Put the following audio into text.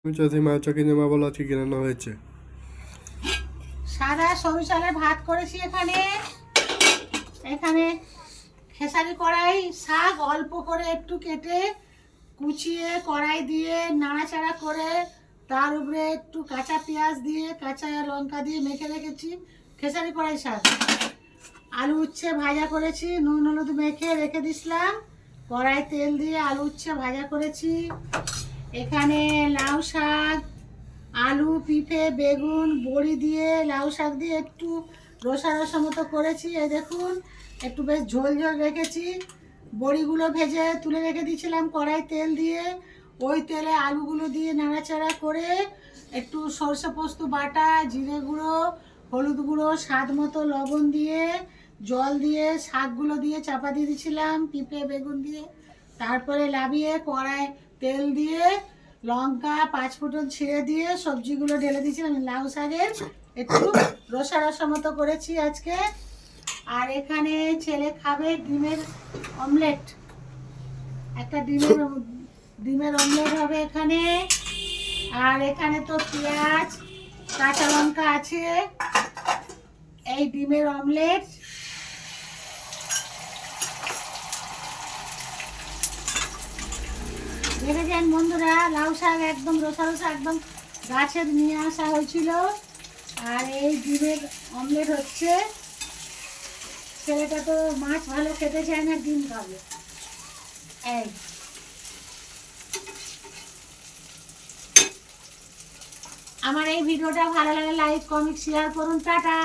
চৌধুরী চকিনে মা বলো আজকে কি রান্না হয়েছে? সাদা সরু চালের ভাত করেছি। এখানে এখানে খেসারি কড়াই শাক অল্প করে একটু কেটে কুচিয়ে কড়াই দিয়ে নাড়াচাড়া করে তার উপরে একটু কাঁচা পেঁয়াজ দিয়ে কাঁচা লঙ্কা দিয়ে মেখে রেখেছি। খেসারি কড়াই শাক। আলু উচ্ছে ভাজা করেছি, নুন হলুদ মেখে রেখে দিছিলাম। কড়াই তেল দিয়ে আলু উচ্ছে ভাজা করেছি। এখানে লাউ শাক, আলু পিঁপে বেগুন বড়ি দিয়ে লাউ শাক দিয়ে একটু রসা রসা মতো করেছি। এই দেখুন, একটু বেশ ঝোল ঝোল রেখেছি। বড়িগুলো ভেজে তুলে রেখে দিয়েছিলাম কড়াই তেল দিয়ে। ওই তেলে আলুগুলো দিয়ে নাড়াচাড়া করে একটু সরষে পোস্ত বাটা, জিরে গুঁড়ো, হলুদ গুঁড়ো, স্বাদ মতো লবণ দিয়ে জল দিয়ে শাকগুলো দিয়ে চাপা দিয়ে দিয়েছিলাম পিঁপে বেগুন দিয়ে। তারপরে লাবিয়ে কড়াই তেল দিয়ে লঙ্কা পাঁচফোড়ন ছিঁড়ে দিয়ে সবজিগুলো ঢেলে দিয়েছিলাম। লাউ শাকের একটু রসা রসা মতো করেছি আজকে। আর এখানে ছেলে খাবে ডিমের অমলেট, একটা ডিমের অমলেট হবে এখানে। আর এখানে তো পেঁয়াজ কাঁচা লঙ্কা আছে। এই ডিমের অমলেট দেখেছেন বন্ধুরা, লাউ শাক একদম রসা রসা, একদম গাছের নিয়ে আসা হয়েছিল। আর এই ডিমের অমলেট হচ্ছে। ছেলেটা তো মাছ ভালো খেতে চায় না, ডিম খাবে। এই আমার এই ভিডিওটা ভালো লাগে লাইক কমেন্ট শেয়ার করুন। টাটা।